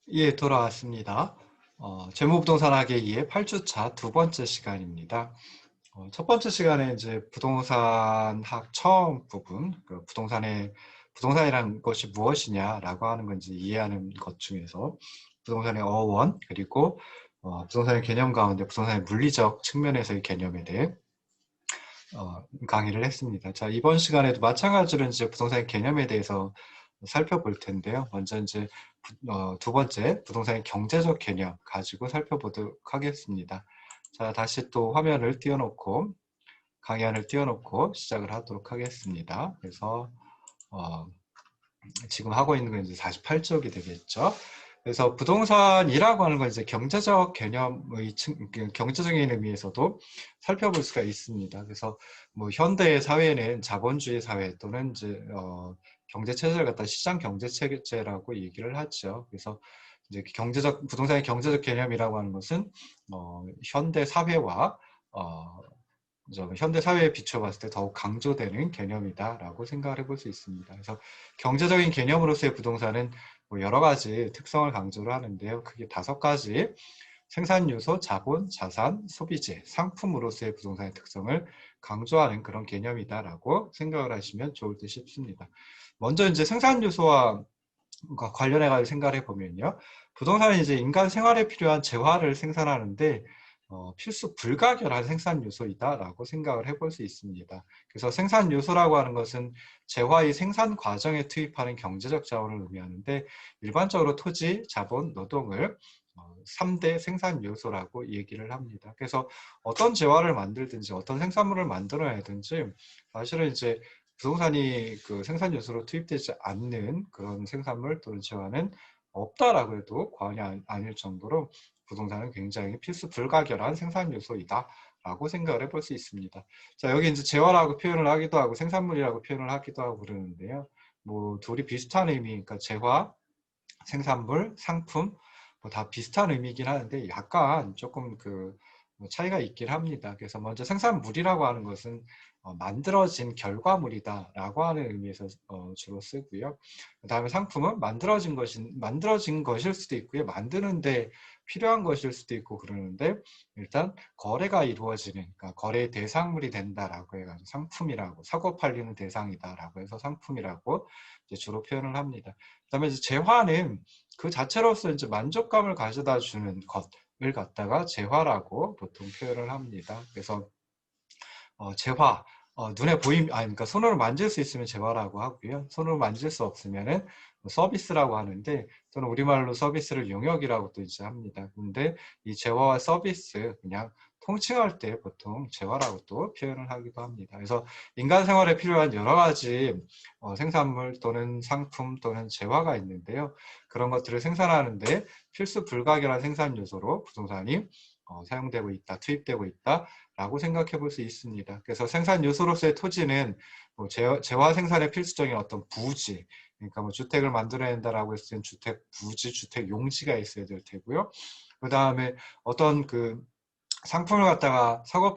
예, 돌아왔습니다. 재무부동산학의 2의 8주차 두 번째 시간입니다. 첫 번째 시간에 이제 부동산학 처음 부분, 부동산이란 것이 무엇이냐라고 하는 건지 이해하는 것 중에서 부동산의 어원, 그리고 부동산의 개념 가운데 부동산의 물리적 측면에서의 개념에 대해 강의를 했습니다. 자, 이번 시간에도 마찬가지로 이제 부동산의 개념에 대해서 살펴볼 텐데요. 먼저 이제 두 번째 부동산의 경제적 개념 가지고 살펴보도록 하겠습니다. 자, 다시 또 화면을 띄워놓고 강의안을 띄워놓고 시작을 하도록 하겠습니다. 그래서 지금 하고 있는 건 이제 48쪽이 되겠죠. 그래서 부동산이라고 하는 건 이제 경제적 개념의 경제적인 의미에서도 살펴볼 수가 있습니다. 그래서 뭐 현대 사회는 자본주의 사회 또는 이제 경제 체제를 갖다 시장 경제 체제라고 얘기를 하죠. 그래서 이제 부동산의 경제적 개념이라고 하는 것은 현대 사회와 현대 사회에 비춰봤을 때 더욱 강조되는 개념이다라고 생각을 해볼 수 있습니다. 그래서 경제적인 개념으로서의 부동산은 뭐 여러 가지 특성을 강조를 하는데요. 크게 5가지 생산 요소, 자본, 자산, 소비재, 상품으로서의 부동산의 특성을 강조하는 그런 개념이다라고 생각을 하시면 좋을 듯 싶습니다. 먼저 이제 생산 요소와 관련해 가지고 생각을 해보면요. 부동산은 이제 인간 생활에 필요한 재화를 생산하는데 필수 불가결한 생산 요소이다라고 생각을 해볼 수 있습니다. 그래서 생산 요소라고 하는 것은 재화의 생산 과정에 투입하는 경제적 자원을 의미하는데 일반적으로 토지, 자본, 노동을 3대 생산 요소라고 얘기를 합니다. 그래서 어떤 재화를 만들든지 어떤 생산물을 만들어내든지 사실은 이제 부동산이 그 생산 요소로 투입되지 않는 그런 생산물 또는 재화는 없다라고 해도 과언이 아닐 정도로 부동산은 굉장히 필수 불가결한 생산 요소이다라고 생각을 해볼 수 있습니다. 자, 여기 이제 재화라고 표현을 하기도 하고 생산물이라고 표현을 하기도 하고 그러는데요. 뭐 둘이 비슷한 의미니까 재화, 생산물, 상품 뭐 다 비슷한 의미이긴 하는데 약간 조금 뭐 차이가 있긴 합니다. 그래서 먼저 생산물이라고 하는 것은 만들어진 결과물이다라고 하는 의미에서 주로 쓰고요. 그다음에 상품은 만들어진 것일 수도 있고요. 만드는데 필요한 것일 수도 있고 그러는데 일단 거래가 이루어지는 그러니까 거래의 대상물이 된다라고 해가지고 상품이라고 사고 팔리는 대상이다라고 해서 상품이라고 이제 주로 표현을 합니다. 그다음에 이제 재화는 그 자체로서 이제 만족감을 가져다 주는 것을 갖다가 재화라고 보통 표현을 합니다. 그래서 재화, 눈에 그러니까 손으로 만질 수 있으면 재화라고 하고요. 손으로 만질 수 없으면은 뭐 서비스라고 하는데, 또는 우리말로 서비스를 용역이라고 또 이제 합니다. 근데 이 재화와 서비스, 그냥 통칭할 때 보통 재화라고 또 표현을 하기도 합니다. 그래서 인간 생활에 필요한 여러 가지 생산물 또는 상품 또는 재화가 있는데요. 그런 것들을 생산하는데 필수 불가결한 생산 요소로 부동산이 사용되고 있다, 투입되고 있다, 라고 생각해 볼 수 있습니다. 그래서 생산 요소로서의 토지는 뭐 재화 생산에 필수적인 어떤 부지, 그러니까 뭐 주택을 만들어낸다라고 했을 땐 주택 부지, 주택 용지가 있어야 될 테고요. 그 다음에 어떤 상품을 갖다가 사고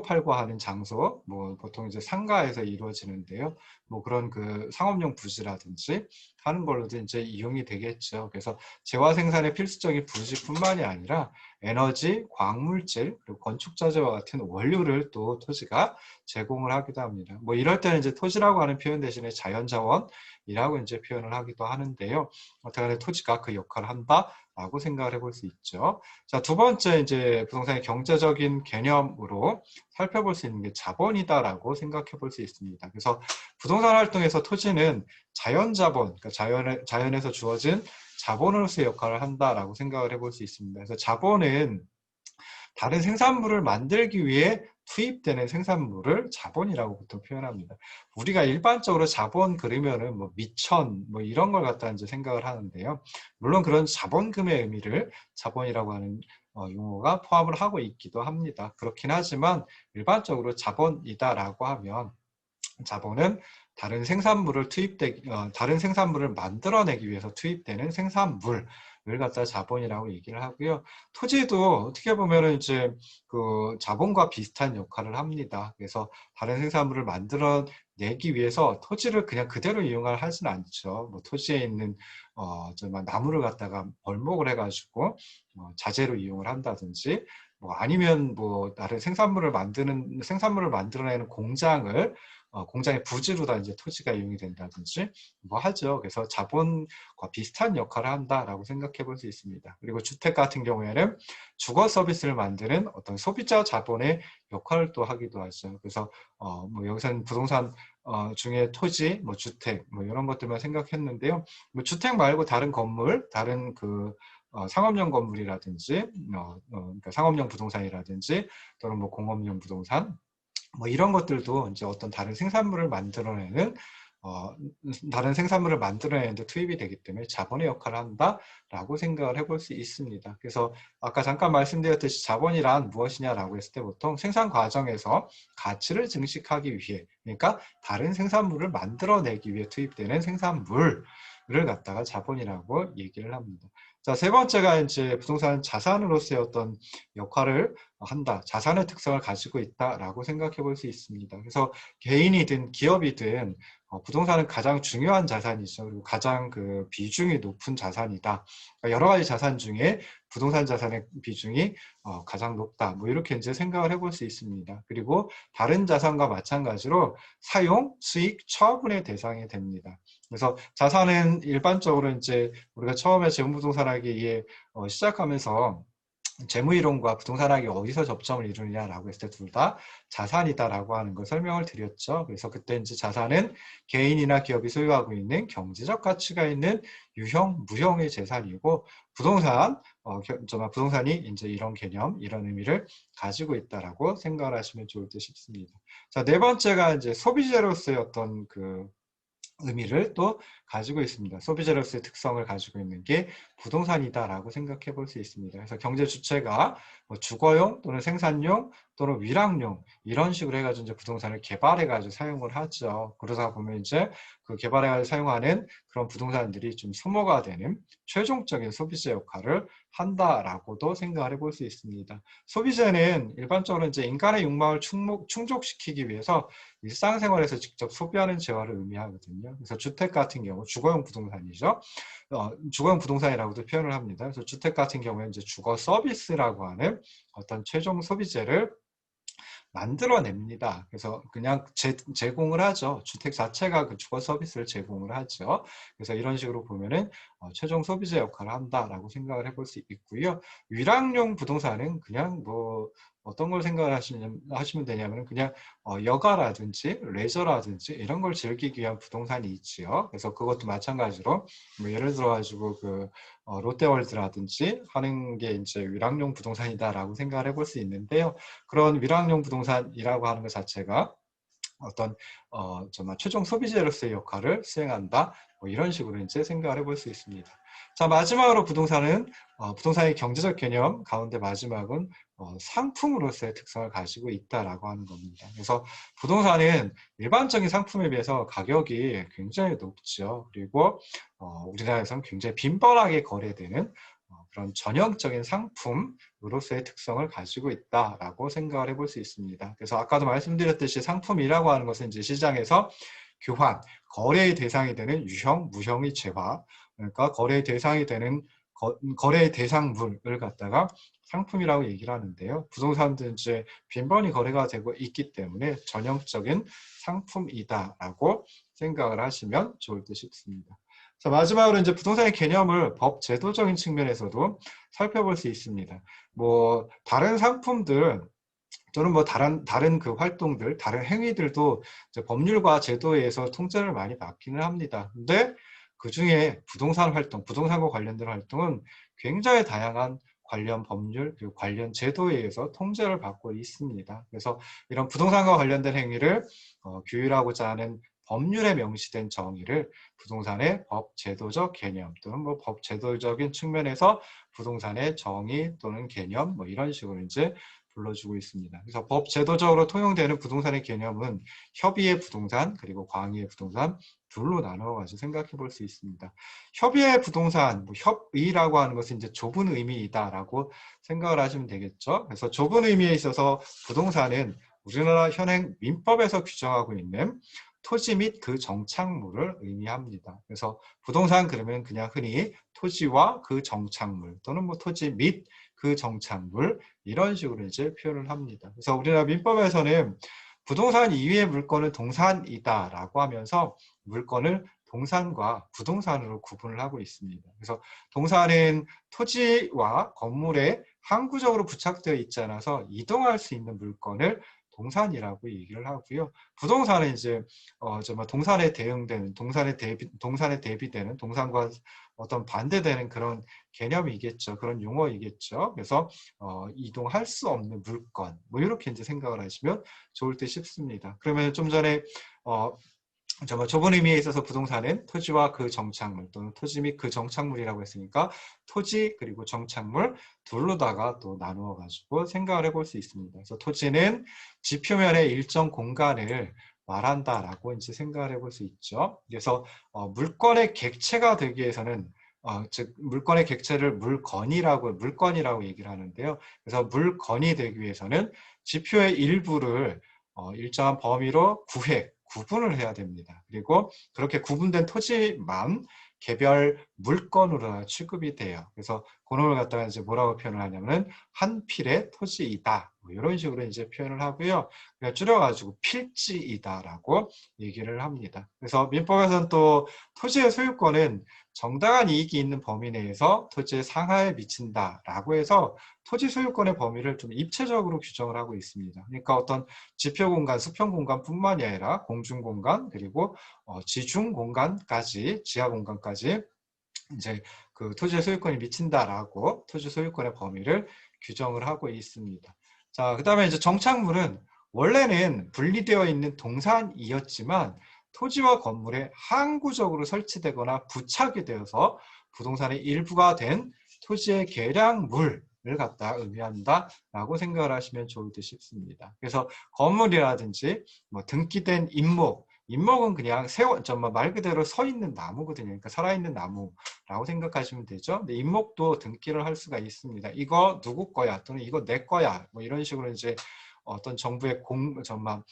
팔고 하는 장소, 뭐 보통 이제 상가에서 이루어지는데요. 뭐 그런 상업용 부지라든지 하는 걸로도 이제 이용이 되겠죠. 그래서 재화 생산의 필수적인 부지뿐만이 아니라 에너지, 광물질, 그리고 건축자재와 같은 원료를 또 토지가 제공을 하기도 합니다. 뭐 이럴 때는 이제 토지라고 하는 표현 대신에 자연자원이라고 이제 표현을 하기도 하는데요. 어떻게 하면 토지가 그 역할을 한다라고 생각을 해볼 수 있죠. 자, 두 번째 이제 부동산의 경제적인 개념으로 살펴볼 수 있는 게 자본이다라고 생각해 볼 수 있습니다. 그래서 부동산 활동에서 토지는 자연자본, 그러니까 자연에서 주어진 자본으로서의 역할을 한다라고 생각을 해볼 수 있습니다. 그래서 자본은 다른 생산물을 만들기 위해 투입되는 생산물을 자본이라고 보통 표현합니다. 우리가 일반적으로 자본 그러면은 뭐 미천 뭐 이런 걸 갖다 이제 생각을 하는데요. 물론 그런 자본금의 의미를 자본이라고 하는 용어가 포함을 하고 있기도 합니다. 그렇긴 하지만 일반적으로 자본이다라고 하면 자본은 다른 생산물을 다른 생산물을 만들어내기 위해서 투입되는 생산물을 갖다 자본이라고 얘기를 하고요. 토지도 어떻게 보면은 이제 그 자본과 비슷한 역할을 합니다. 그래서 다른 생산물을 만들어내기 위해서 토지를 그냥 그대로 이용을 하지는 않죠. 뭐 토지에 있는 정말 나무를 갖다가 벌목을 해가지고 자재로 이용을 한다든지, 뭐 아니면 뭐 다른 생산물을 만들어내는 공장의 부지로 다 이제 토지가 이용이 된다든지 뭐 하죠. 그래서 자본과 비슷한 역할을 한다라고 생각해 볼 수 있습니다. 그리고 주택 같은 경우에는 주거 서비스를 만드는 어떤 소비자 자본의 역할을 또 하기도 하죠. 그래서 뭐 여기서는 부동산 중에 토지, 뭐 주택, 뭐 이런 것들만 생각했는데요. 뭐 주택 말고 다른 건물, 다른 그 상업용 건물이라든지, 그러니까 상업용 부동산이라든지, 또는 뭐 공업용 부동산, 뭐 이런 것들도 이제 어떤 어, 다른 생산물을 만들어내는데 투입이 되기 때문에 자본의 역할을 한다라고 생각을 해볼 수 있습니다. 그래서 아까 잠깐 말씀드렸듯이 자본이란 무엇이냐라고 했을 때 보통 생산 과정에서 가치를 증식하기 위해, 그러니까 다른 생산물을 만들어내기 위해 투입되는 생산물을 갖다가 자본이라고 얘기를 합니다. 자, 세 번째가 이제 부동산 자산으로서의 어떤 역할을 한다. 자산의 특성을 가지고 있다라고 생각해 볼 수 있습니다. 그래서 개인이든 기업이든 부동산은 가장 중요한 자산이죠. 그리고 가장 그 비중이 높은 자산이다. 그러니까 여러 가지 자산 중에 부동산 자산의 비중이 가장 높다. 뭐 이렇게 이제 생각을 해볼 수 있습니다. 그리고 다른 자산과 마찬가지로 사용, 수익, 처분의 대상이 됩니다. 그래서 자산은 일반적으로 이제 우리가 처음에 재무부동산학에 시작하면서 재무이론과 부동산학이 어디서 접점을 이루느냐라고 했을 때 둘 다 자산이다라고 하는 걸 설명을 드렸죠. 그래서 그때 이제 자산은 개인이나 기업이 소유하고 있는 경제적 가치가 있는 유형, 무형의 재산이고, 부동산이 이제 이런 개념, 이런 의미를 가지고 있다라고 생각을 하시면 좋을 듯 싶습니다. 자, 네 번째가 이제 소비재로서의 어떤 그 의미를 또 가지고 있습니다. 소비재로서의 특성을 가지고 있는 게 부동산이다라고 생각해 볼 수 있습니다. 그래서 경제 주체가 뭐 주거용 또는 생산용 또는 위락용 이런 식으로 해가지고 이제 부동산을 개발해가지고 사용을 하죠. 그러다 보면 이제 그 개발해가지고 사용하는 그런 부동산들이 좀 소모가 되는 최종적인 소비재 역할을 한다라고도 생각을 해볼 수 있습니다. 소비재는 일반적으로 이제 인간의 욕망을 충족시키기 위해서 일상생활에서 직접 소비하는 재화를 의미하거든요. 그래서 주택 같은 경우 주거용 부동산이죠. 주거용 부동산이라고도 표현을 합니다. 그래서 주택 같은 경우에 이제 주거 서비스라고 하는 어떤 최종 소비재를 만들어냅니다. 그래서 그냥 제공을 하죠. 주택 자체가 그 주거 서비스를 제공을 하죠. 그래서 이런 식으로 보면은 최종 소비재 역할을 한다라고 생각을 해볼 수 있고요. 위락용 부동산은 그냥 뭐 어떤 걸 생각을 하시면 되냐면 그냥 여가라든지 레저라든지 이런 걸 즐기기 위한 부동산이 있지요. 그래서 그것도 마찬가지로 뭐 예를 들어 가지고 그 롯데월드라든지 하는 게 이제 위락용 부동산이다라고 생각을 해볼 수 있는데요. 그런 위락용 부동산이라고 하는 것 자체가 어떤 정말 최종 소비재로서의 역할을 수행한다. 뭐 이런 식으로 이제 생각을 해볼 수 있습니다. 자, 마지막으로 부동산의 경제적 개념 가운데 마지막은 상품으로서의 특성을 가지고 있다라고 하는 겁니다. 그래서 부동산은 일반적인 상품에 비해서 가격이 굉장히 높죠. 그리고 우리나라에서는 굉장히 빈번하게 거래되는 그런 전형적인 상품으로서의 특성을 가지고 있다라고 생각을 해볼 수 있습니다. 그래서 아까도 말씀드렸듯이 상품이라고 하는 것은 이제 시장에서 교환, 거래의 대상이 되는 유형, 무형의 재화, 그러니까 거래의 대상이 되는 거래의 대상물을 갖다가 상품이라고 얘기를 하는데요. 부동산도 이제 빈번히 거래가 되고 있기 때문에 전형적인 상품이다라고 생각을 하시면 좋을 듯 싶습니다. 자, 마지막으로 이제 부동산의 개념을 법 제도적인 측면에서도 살펴볼 수 있습니다. 뭐 다른 상품들 또는 뭐 다른 그 활동들, 다른 행위들도 이제 법률과 제도에 의해서 통제를 많이 받기는 합니다. 근데 그 중에 부동산 활동, 부동산과 관련된 활동은 굉장히 다양한 관련 법률 그리고 관련 제도에 의해서 통제를 받고 있습니다. 그래서 이런 부동산과 관련된 행위를 규율하고자 하는 법률에 명시된 정의를 부동산의 법 제도적 개념 또는 뭐 법 제도적인 측면에서 부동산의 정의 또는 개념 뭐 이런 식으로 이제 불러주고 있습니다. 그래서 법 제도적으로 통용되는 부동산의 개념은 협의의 부동산 그리고 광의의 부동산 둘로 나누어가지고 생각해 볼 수 있습니다. 협의의 부동산, 뭐 협의라고 하는 것은 이제 좁은 의미이다라고 생각을 하시면 되겠죠. 그래서 좁은 의미에 있어서 부동산은 우리나라 현행 민법에서 규정하고 있는 토지 및 그 정착물을 의미합니다. 그래서 부동산 그러면 그냥 흔히 토지와 그 정착물 또는 뭐 토지 및 그 정착물 이런 식으로 이제 표현을 합니다. 그래서 우리나라 민법에서는 부동산 이외의 물건은 동산이다라고 하면서 물건을 동산과 부동산으로 구분을 하고 있습니다. 그래서 동산은 토지와 건물에 항구적으로 부착되어 있지 않아서 이동할 수 있는 물건을 동산이라고 얘기를 하고요. 부동산은 이제 정말 동산에 대응되는 동산에 대비되는 동산과 어떤 반대되는 그런 개념이겠죠. 그런 용어이겠죠. 그래서 이동할 수 없는 물건 뭐 이렇게 이제 생각을 하시면 좋을 듯 싶습니다. 그러면 좀 전에 정말 좁은 의미에 있어서 부동산은 토지와 그 정착물 또는 토지 및 그 정착물이라고 했으니까 토지 그리고 정착물 둘로다가 또 나누어 가지고 생각을 해볼 수 있습니다. 그래서 토지는 지표면의 일정 공간을 말한다라고 이제 생각을 해볼 수 있죠. 그래서 물건의 객체가 되기 위해서는 즉 물건의 객체를 물건이라고 얘기를 하는데요. 그래서 물건이 되기 위해서는 지표의 일부를 일정한 범위로 구분을 해야 됩니다. 그리고 그렇게 구분된 토지만 개별 물건으로 취급이 돼요. 그래서 그놈을 갖다가 이제 뭐라고 표현을 하냐면은 한 필의 토지이다. 뭐 이런 식으로 이제 표현을 하고요. 그냥 줄여가지고 필지이다라고 얘기를 합니다. 그래서 민법에서는 또 토지의 소유권은 정당한 이익이 있는 범위 내에서 토지의 상하에 미친다라고 해서 토지 소유권의 범위를 좀 입체적으로 규정을 하고 있습니다. 그러니까 어떤 지표 공간, 수평 공간뿐만이 아니라 공중 공간 그리고 지중 공간까지, 지하 공간까지 이제 그 토지의 소유권이 미친다라고 토지 소유권의 범위를 규정을 하고 있습니다. 자, 그다음에 이제 정착물은 원래는 분리되어 있는 동산이었지만 토지와 건물에 항구적으로 설치되거나 부착이 되어서 부동산의 일부가 된 토지의 개량물을 갖다 의미한다라고 생각을 하시면 좋을 듯 싶습니다. 그래서 건물이라든지 뭐 등기된 인목은 그냥 정말 말 그대로 서 있는 나무거든요. 그러니까 살아있는 나무라고 생각하시면 되죠. 근데 인목도 등기를 할 수가 있습니다. 이거 누구 거야 또는 이거 내 거야 뭐 이런 식으로 이제 어떤 정부의 정말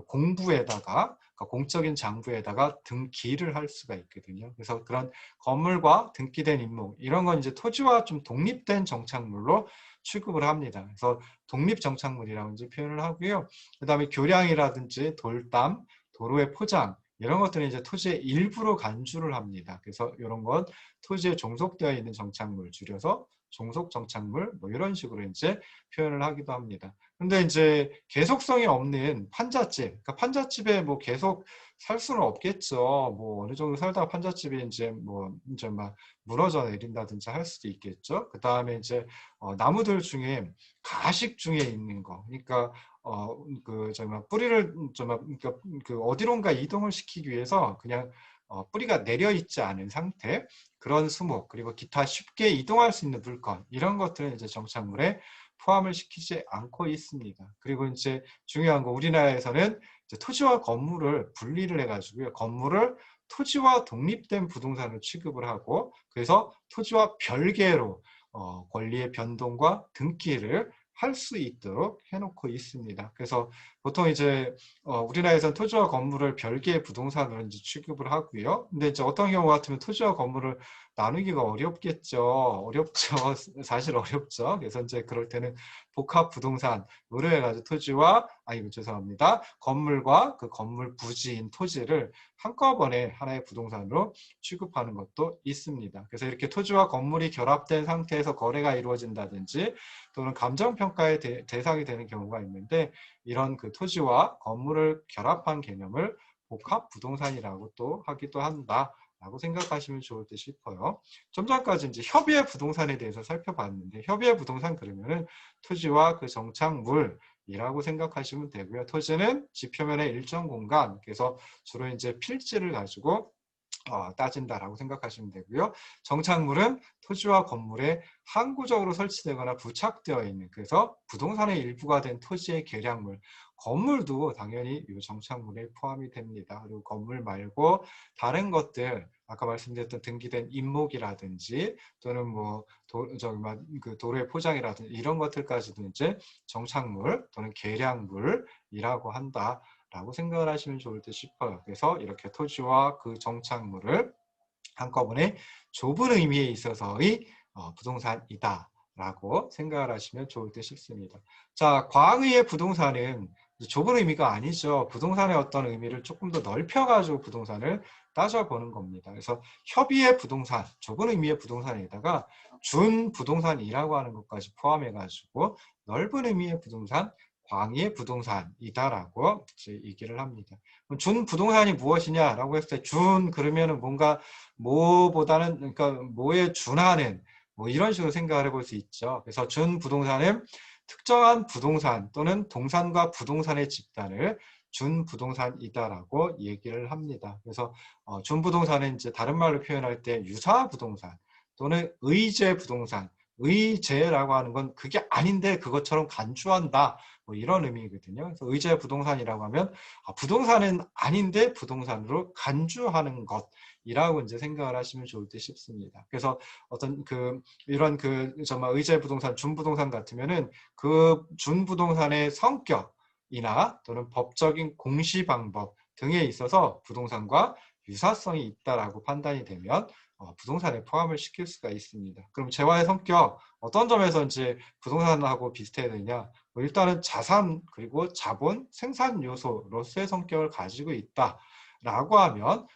공부에다가 그러니까 공적인 장부에다가 등기를 할 수가 있거든요. 그래서 그런 건물과 등기된 인목 이런 건 이제 토지와 좀 독립된 정착물로 취급을 합니다. 그래서 독립 정착물이라고 이제 표현을 하고요. 그다음에 교량이라든지 돌담, 도로의 포장 이런 것들은 이제 토지의 일부로 간주를 합니다. 그래서 이런 건 토지에 종속되어 있는 정착물 줄여서 종속 정착물 뭐 이런 식으로 이제 표현을 하기도 합니다. 근데 이제 계속성이 없는 판잣집, 그러니까 판잣집에 뭐 계속 살 수는 없겠죠. 뭐 어느 정도 살다가 판잣집이 이제 막 무너져 내린다든지 할 수도 있겠죠. 그 다음에 이제 나무들 중에 가식 중에 있는 거, 그러니까 정말 뿌리를 정말 그러니까 그 어디론가 이동을 시키기 위해서 그냥 뿌리가 내려 있지 않은 상태 그런 수목 그리고 기타 쉽게 이동할 수 있는 물건 이런 것들은 이제 정착물에 포함을 시키지 않고 있습니다. 그리고 이제 중요한 거 우리나라에서는 이제 토지와 건물을 분리를 해가지고요. 건물을 토지와 독립된 부동산으로 취급을 하고 그래서 토지와 별개로 권리의 변동과 등기를 할 수 있도록 해놓고 있습니다. 그래서 보통 이제 우리나라에서는 토지와 건물을 별개의 부동산으로 이제 취급을 하고요. 근데 이제 어떤 경우 같으면 토지와 건물을 나누기가 어렵겠죠. 어렵죠. 사실 어렵죠. 그래서 이제 그럴 때는 복합 부동산 의뢰해가지고 죄송합니다. 건물과 그 건물 부지인 토지를 한꺼번에 하나의 부동산으로 취급하는 것도 있습니다. 그래서 이렇게 토지와 건물이 결합된 상태에서 거래가 이루어진다든지 또는 감정평가의 대상이 되는 경우가 있는데 이런 그 토지와 건물을 결합한 개념을 복합 부동산이라고 또 하기도 한다. 라고 생각하시면 좋을 듯 싶어요. 좀 전까지 이제 협의의 부동산에 대해서 살펴봤는데 협의의 부동산 그러면은 토지와 그 정착물이라고 생각하시면 되고요. 토지는 지표면의 일정 공간, 그래서 주로 이제 필지를 가지고 따진다라고 생각하시면 되고요. 정착물은 토지와 건물에 항구적으로 설치되거나 부착되어 있는, 그래서 부동산의 일부가 된 토지의 계량물, 건물도 당연히 이 정착물에 포함이 됩니다. 그리고 건물 말고 다른 것들, 아까 말씀드렸던 등기된 임목이라든지 또는 뭐 그 도로의 포장이라든지 이런 것들까지도 이제 정착물 또는 계량물이라고 한다라고 생각을 하시면 좋을 듯 싶어요. 그래서 이렇게 토지와 그 정착물을 한꺼번에 좁은 의미에 있어서의 부동산이다 라고 생각을 하시면 좋을 듯 싶습니다. 자, 광의의 부동산은 좁은 의미가 아니죠. 부동산의 어떤 의미를 조금 더 넓혀가지고 부동산을 따져보는 겁니다. 그래서 협의의 부동산, 좁은 의미의 부동산에다가 준부동산이라고 하는 것까지 포함해가지고 넓은 의미의 부동산, 광의의 부동산이다라고 얘기를 합니다. 준부동산이 무엇이냐라고 했을 때 준 그러면은 뭔가 뭐보다는, 그러니까 뭐에 준하는 뭐 이런 식으로 생각을 해볼 수 있죠. 그래서 준부동산은 특정한 부동산 또는 동산과 부동산의 집단을 준부동산이다라고 얘기를 합니다. 그래서 준부동산은 이제 다른 말로 표현할 때 유사부동산 또는 의제부동산, 의제라고 하는 건 그게 아닌데 그것처럼 간주한다, 뭐 이런 의미거든요. 그래서 의제부동산이라고 하면 부동산은 아닌데 부동산으로 간주하는 것이라고 이제 생각을 하시면 좋을 듯 싶습니다. 그래서 어떤 이런 정말 의제부동산, 준부동산 같으면은 그 준부동산의 성격이나 또는 법적인 공시 방법 등에 있어서 부동산과 유사성이 있다라고 판단이 되면 부동산에 포함을 시킬 수가 있습니다. 그럼 재화의 성격 어떤 점에서 이제 부동산하고 비슷해야 되냐? 일단은 자산 그리고 자본, 생산 요소로서의 성격을 가지고 있다라고 하면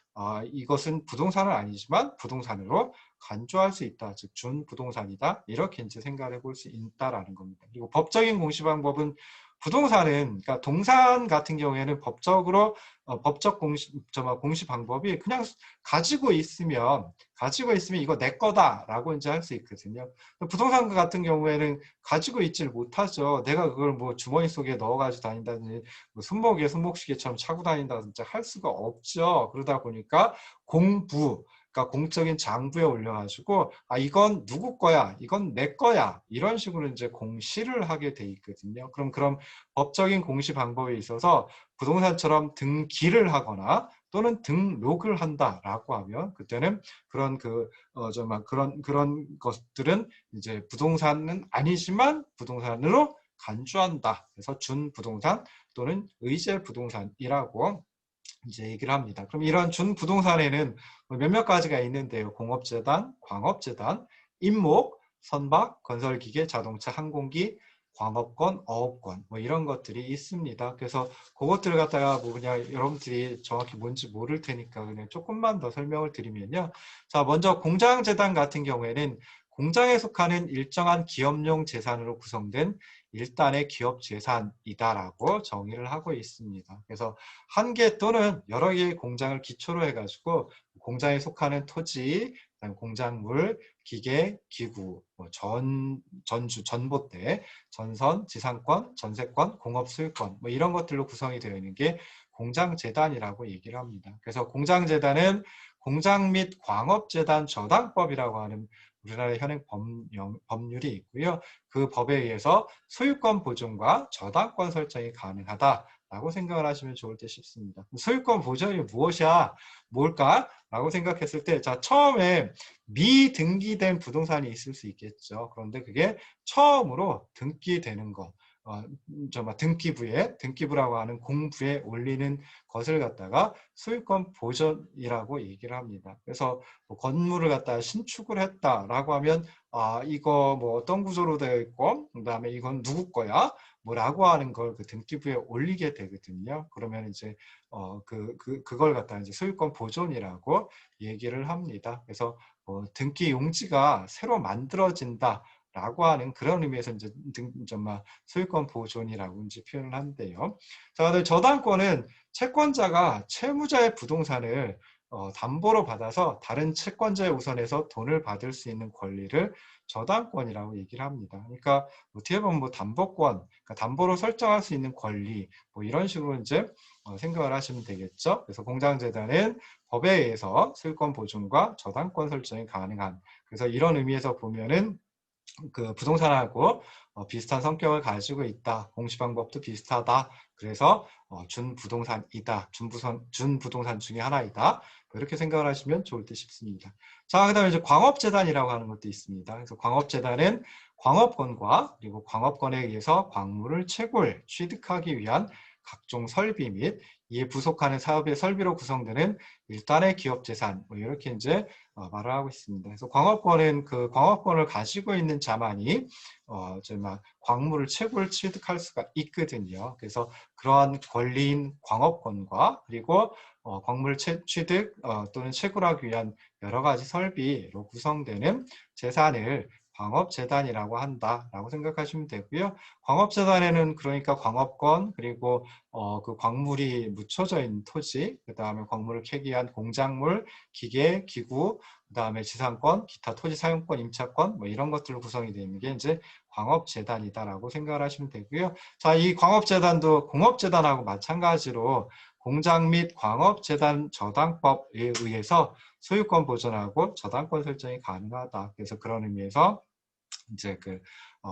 이것은 부동산은 아니지만 부동산으로 간주할 수 있다. 즉 준부동산이다. 이렇게 이제 생각을 해볼 수 있다라는 겁니다. 그리고 법적인 공시 방법은 부동산은, 그러니까 동산 같은 경우에는 법적으로 법적 공시 방법이 그냥 가지고 있으면 이거 내 거다라고 이제 할 수 있거든요. 부동산 같은 경우에는 가지고 있질 못하죠. 내가 그걸 뭐 주머니 속에 넣어가지고 다닌다든지 뭐 손목시계처럼 차고 다닌다든지 할 수가 없죠. 그러다 보니까 그러니까 공적인 장부에 올려가지고 이건 누구 거야, 이건 내 거야, 이런 식으로 이제 공시를 하게 돼 있거든요. 그럼 법적인 공시 방법에 있어서 부동산처럼 등기를 하거나 또는 등록을 한다라고 하면 그때는 그런 것들은 이제 부동산은 아니지만 부동산으로 간주한다. 그래서 준부동산 또는 의제부동산이라고 이제 얘기를 합니다. 그럼 이런 준부동산에는 몇몇 가지가 있는데요. 공업재단, 광업재단, 임목, 선박, 건설기계, 자동차, 항공기, 광업권, 어업권 뭐 이런 것들이 있습니다. 그래서 그것들을 갖다가 뭐 그냥 여러분들이 정확히 뭔지 모를 테니까 그냥 조금만 더 설명을 드리면요. 자, 먼저 공장재단 같은 경우에는 공장에 속하는 일정한 기업용 재산으로 구성된 일단의 기업 재산이다라고 정의를 하고 있습니다. 그래서 한 개 또는 여러 개의 공장을 기초로 해가지고 공장에 속하는 토지, 공작물, 기계, 기구, 전봇대, 전선, 지상권, 전세권, 공업소유권 뭐 이런 것들로 구성이 되어 있는 게 공장재단이라고 얘기를 합니다. 그래서 공장재단은 공장 및 광업재단 저당법이라고 하는 우리나라의 현행 법률이 있고요. 그 법에 의해서 소유권 보존과 저당권 설정이 가능하다라고 생각을 하시면 좋을 듯 싶습니다. 소유권 보존이 무엇이야? 뭘까? 라고 생각했을 때, 자, 처음에 미등기된 부동산이 있을 수 있겠죠. 그런데 그게 처음으로 등기되는 것. 등기부라고 하는 공부에 올리는 것을 갖다가 소유권 보존이라고 얘기를 합니다. 그래서 뭐 건물을 갖다가 신축을 했다라고 하면 이거 뭐 어떤 구조로 되어 있고 그다음에 이건 누구 거야? 뭐라고 하는 걸 그 등기부에 올리게 되거든요. 그러면 이제 그걸 갖다가 이제 소유권 보존이라고 얘기를 합니다. 그래서 등기 용지가 새로 만들어진다. 라고 하는 그런 의미에서 이제 소유권 보존이라고 이제 표현을 한대요. 자, 근데 저당권은 채권자가 채무자의 부동산을 담보로 받아서 다른 채권자의 우선에서 돈을 받을 수 있는 권리를 저당권이라고 얘기를 합니다. 그러니까 어떻게 보면 뭐 담보권, 그러니까 담보로 설정할 수 있는 권리, 뭐 이런 식으로 이제 생각을 하시면 되겠죠. 그래서 공장재단은 법에 의해서 소유권 보존과 저당권 설정이 가능한, 그래서 이런 의미에서 보면은 그 부동산하고 비슷한 성격을 가지고 있다. 공시 방법도 비슷하다. 그래서 준부동산이다. 준부동산 중에 하나이다. 이렇게 생각을 하시면 좋을 듯 싶습니다. 자, 그다음에 이제 광업재단이라고 하는 것도 있습니다. 그래서 광업재단은 광업권과 그리고 광업권에 의해서 광물을 채굴, 취득하기 위한 각종 설비 및 이에 부속하는 사업의 설비로 구성되는 일단의 기업재산, 뭐 이렇게 이제 말을 하고 있습니다. 그래서 광업권은 그 광업권을 가지고 있는 자만이 광물을 채굴 취득할 수가 있거든요. 그래서 그러한 권리인 광업권과 그리고 광물 취득 또는 채굴하기 위한 여러 가지 설비로 구성되는 재산을 광업재단이라고 한다라고 생각하시면 되고요. 광업재단에는 그러니까 광업권 그리고 그 광물이 묻혀져 있는 토지, 그 다음에 광물을 캐기 위한 공작물, 기계, 기구, 그 다음에 지상권, 기타 토지 사용권, 임차권 뭐 이런 것들로 구성이 되어 있는 게 이제 광업재단이다라고 생각을 하시면 되고요. 자, 이 광업재단도 공업재단하고 마찬가지로 공장 및 광업재단 저당법에 의해서 소유권 보존하고 저당권 설정이 가능하다. 그래서 그런 의미에서 이제 그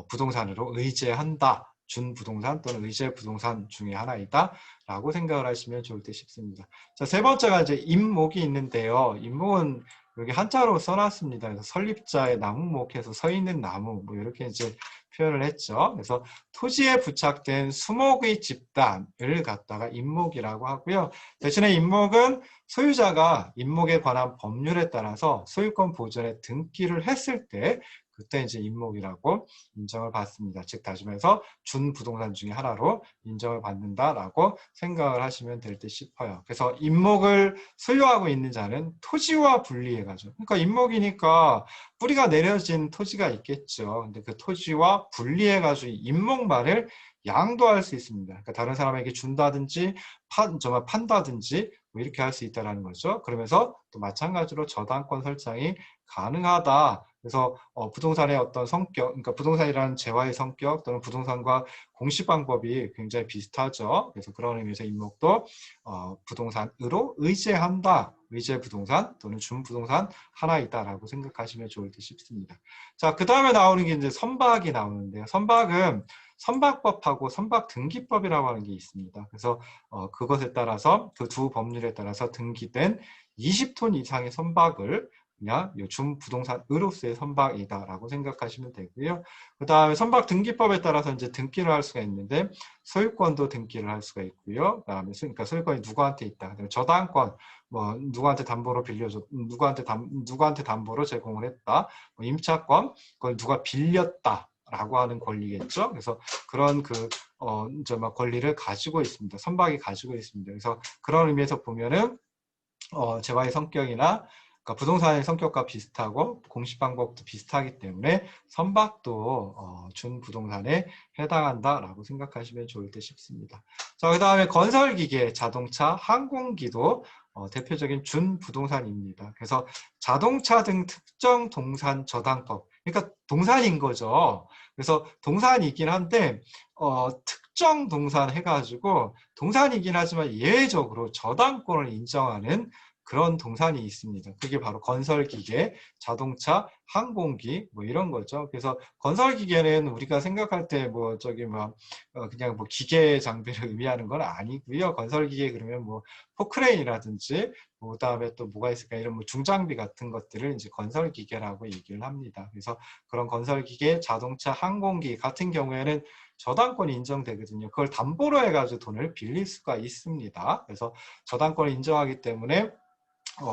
부동산으로 의제한다. 준부동산 또는 의제 부동산 중에 하나이다 라고 생각을 하시면 좋을 듯 싶습니다. 자, 세 번째가 이제 임목이 있는데요. 임목은 여기 한자로 써놨습니다. 그래서 설립자의 나무목해서 서 있는 나무 뭐 이렇게 이제 표현을 했죠. 그래서 토지에 부착된 수목의 집단을 갖다가 임목이라고 하고요. 대신에 임목은 소유자가 임목에 관한 법률에 따라서 소유권 보존에 등기를 했을 때 그때 이제 임목이라고 인정을 받습니다. 즉 다시 말해서 준부동산 중에 하나로 인정을 받는다라고 생각을 하시면 될 듯 싶어요. 그래서 임목을 소유하고 있는 자는 토지와 분리해가지고, 그러니까 임목이니까 뿌리가 내려진 토지가 있겠죠. 근데 그 토지와 분리해가지고 임목만을 양도할 수 있습니다. 그러니까 다른 사람에게 준다든지 판다든지 뭐 이렇게 할 수 있다는 거죠. 그러면서 또 마찬가지로 저당권 설정이 가능하다. 그래서 부동산의 어떤 성격, 그러니까 부동산이라는 재화의 성격 또는 부동산과 공시 방법이 굉장히 비슷하죠. 그래서 그런 의미에서 임목도 부동산으로 의제한다. 의제 부동산 또는 준부동산 하나이다라고 생각하시면 좋을 듯 싶습니다. 자, 그 다음에 나오는 게 이제 선박이 나오는데요. 선박은 선박법하고 선박등기법이라고 하는 게 있습니다. 그래서 그것에 따라서 그 두 법률에 따라서 등기된 20톤 이상의 선박을 그냥 준부동산으로서의 선박이다라고 생각하시면 되고요. 그 다음에 선박 등기법에 따라서 이제 등기를 할 수가 있는데 소유권도 등기를 할 수가 있고요. 그다음에 그러니까 소유권이 누구한테 있다. 그다음에 저당권 뭐 누구한테 담보로 빌려줬, 누구한테 담보로 제공을 했다. 뭐 임차권 그걸 누가 빌렸다. 라고 하는 권리겠죠. 그래서 그런 권리를 가지고 있습니다. 선박이 가지고 있습니다. 그래서 그런 의미에서 보면은 재화의 성격이나 그러니까 부동산의 성격과 비슷하고 공시 방법도 비슷하기 때문에 선박도 준부동산에 해당한다라고 생각하시면 좋을 듯 싶습니다. 자, 그 다음에 건설기계, 자동차, 항공기도 대표적인 준부동산입니다. 그래서 자동차 등 특정 동산 저당법, 그러니까 동산인 거죠. 그래서 동산이긴 한데 특정 동산 해가지고 동산이긴 하지만 예외적으로 저당권을 인정하는 그런 동산이 있습니다. 그게 바로 건설기계, 자동차, 항공기 뭐 이런 거죠. 그래서 건설기계는 우리가 생각할 때 뭐 그냥 뭐 기계 장비를 의미하는 건 아니고요. 건설기계 그러면 뭐 포크레인이라든지 그다음에 또 뭐가 있을까 이런 뭐 중장비 같은 것들을 이제 건설기계라고 얘기를 합니다. 그래서 그런 건설기계, 자동차, 항공기 같은 경우에는 저당권이 인정되거든요. 그걸 담보로 해가지고 돈을 빌릴 수가 있습니다. 그래서 저당권을 인정하기 때문에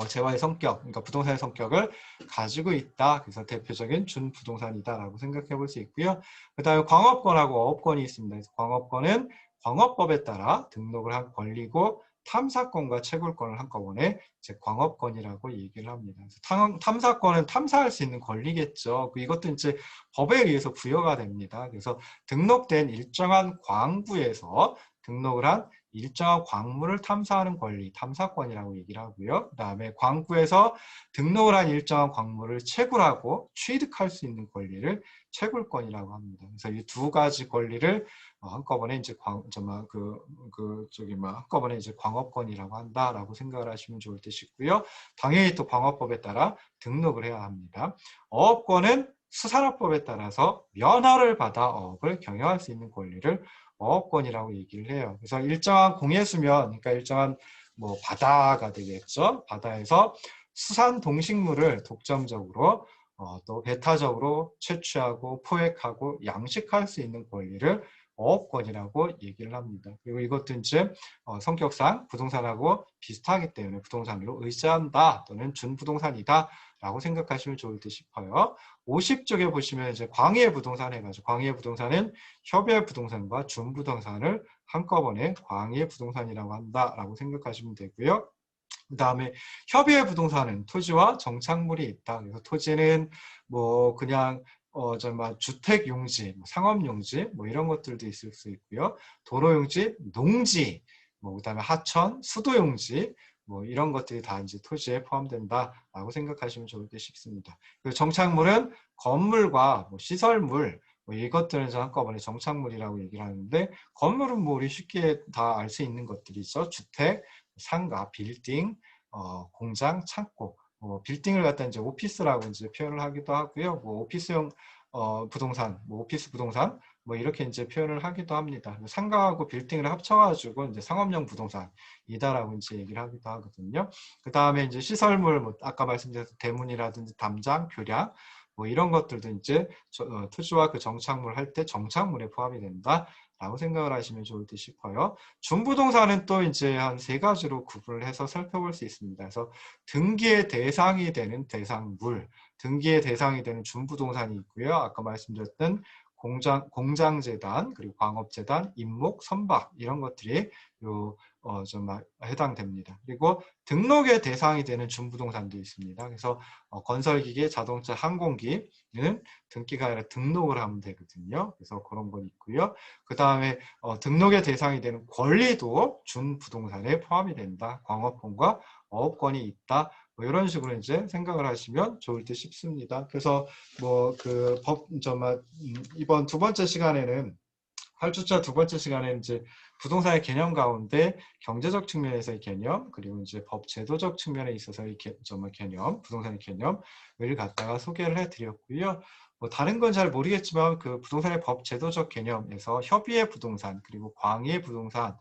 재화의 성격, 그러니까 부동산의 성격을 가지고 있다. 그래서 대표적인 준부동산이다라고 생각해 볼 수 있고요. 그 다음에 광업권하고 어업권이 있습니다. 그래서 광업권은 광업법에 따라 등록을 한 권리고 탐사권과 채굴권을 한꺼번에 이제 광업권이라고 얘기를 합니다. 그래서 탐사권은 탐사할 수 있는 권리겠죠. 이것도 이제 법에 의해서 부여가 됩니다. 그래서 등록된 일정한 광부에서 등록을 한 일정한 광물을 탐사하는 권리, 탐사권이라고 얘기를 하고요. 그 다음에 광구에서 등록을 한 일정한 광물을 채굴하고 취득할 수 있는 권리를 채굴권이라고 합니다. 그래서 이 두 가지 권리를 한꺼번에 이제 한꺼번에 이제 광업권이라고 한다라고 생각을 하시면 좋을 듯이고요. 당연히 또 광업법에 따라 등록을 해야 합니다. 어업권은 수산업법에 따라서 면허를 받아 어업을 경영할 수 있는 권리를 어업권이라고 얘기를 해요. 그래서 일정한 공해수면, 그러니까 일정한 뭐 바다가 되겠죠. 바다에서 수산 동식물을 독점적으로 또 배타적으로 채취하고 포획하고 양식할 수 있는 권리를 어업권이라고 얘기를 합니다. 그리고 이것도 이제 성격상 부동산하고 비슷하기 때문에 부동산으로 의지한다 또는 준부동산이다 라고 생각하시면 좋을 듯 싶어요. 50쪽에 보시면 이제 광해 부동산 해가지고 광해 부동산은 협의 부동산과 준부동산을 한꺼번에 광해 부동산이라고 한다라고 생각하시면 되고요. 그 다음에 협의의 부동산은 토지와 정착물이 있다. 그래서 토지는 뭐 그냥 주택 용지, 상업 용지, 뭐 이런 것들도 있을 수 있고요. 도로 용지, 농지, 뭐 그다음에 하천, 수도 용지, 뭐 이런 것들이 다 이제 토지에 포함된다라고 생각하시면 좋을 듯 싶습니다. 그리고 정착물은 건물과 뭐 시설물, 뭐 이것들은 한꺼번에 정착물이라고 얘기를 하는데 건물은 뭐 우리 쉽게 다 알 수 있는 것들이 있죠. 주택, 상가, 빌딩, 공장, 창고. 빌딩을 갖다 이제 오피스라고 이제 표현을 하기도 하고요. 뭐 오피스용 부동산, 뭐 오피스 부동산, 뭐 이렇게 이제 표현을 하기도 합니다. 상가하고 빌딩을 합쳐가지고 이제 상업용 부동산이다라고 이제 얘기를 하기도 하거든요. 그 다음에 이제 시설물, 뭐 아까 말씀드린 대문이라든지 담장, 교량, 뭐 이런 것들도 이제 토지와 그 정착물 할 때 정착물에 포함이 된다. 라고 생각을 하시면 좋을 듯 싶어요. 준부동산은 또 이제 한 세 가지로 구분을 해서 살펴볼 수 있습니다. 그래서 등기의 대상이 되는 대상물, 등기의 대상이 되는 준부동산이 있고요. 아까 말씀드렸던 공장재단, 그리고 광업재단, 임목, 선박 이런 것들이 해당됩니다. 그리고 등록의 대상이 되는 준부동산도 있습니다. 그래서 건설기계, 자동차, 항공기는 등기가 아니라 등록을 하면 되거든요. 그래서 그런 건 있고요. 그 다음에 등록의 대상이 되는 권리도 준부동산에 포함이 된다. 광업권과 어업권이 있다. 뭐 이런 식으로 이제 생각을 하시면 좋을 듯 싶습니다. 그래서 뭐 그 이번 두 번째 시간에는 8주차 두 번째 시간에는 이제 부동산의 개념 가운데 경제적 측면에서의 개념, 그리고 이제 법 제도적 측면에 있어서의 개념, 부동산의 개념을 갖다가 소개를 해드렸고요. 뭐 다른 건 잘 모르겠지만 그 부동산의 법 제도적 개념에서 협의의 부동산, 그리고 광의의 부동산,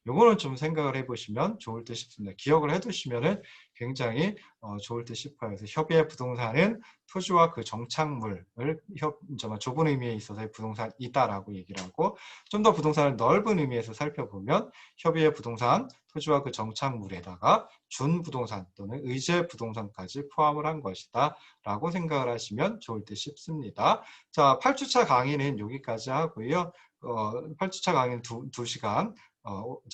요거는 좀 생각을 해보시면 좋을 듯 싶습니다. 기억을 해두시면은 굉장히 좋을 듯 싶어요. 그래서 협의의 부동산은 토지와 그 정착물을 좁은 의미에 있어서의 부동산이다라고 얘기를 하고, 좀 더 부동산을 넓은 의미에서 살펴보면 협의의 부동산, 토지와 그 정착물에다가 준부동산 또는 의제 부동산까지 포함을 한 것이다 라고 생각을 하시면 좋을 듯 싶습니다. 자, 8주차 강의는 여기까지 하고요. 8주차 강의는 2시간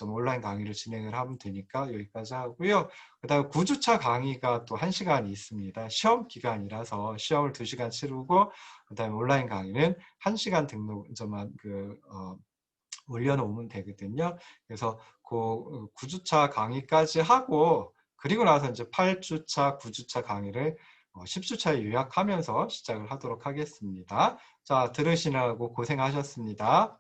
온라인 강의를 진행을 하면 되니까 여기까지 하고요. 그 다음에 9주차 강의가 또 1시간이 있습니다. 시험 기간이라서 시험을 2시간 치르고 그 다음에 온라인 강의는 1시간 등록 올려놓으면 되거든요. 그래서 그 9주차 강의까지 하고 그리고 나서 이제 8주차, 9주차 강의를 10주차에 요약하면서 시작을 하도록 하겠습니다. 자, 들으시느라고 고생하셨습니다.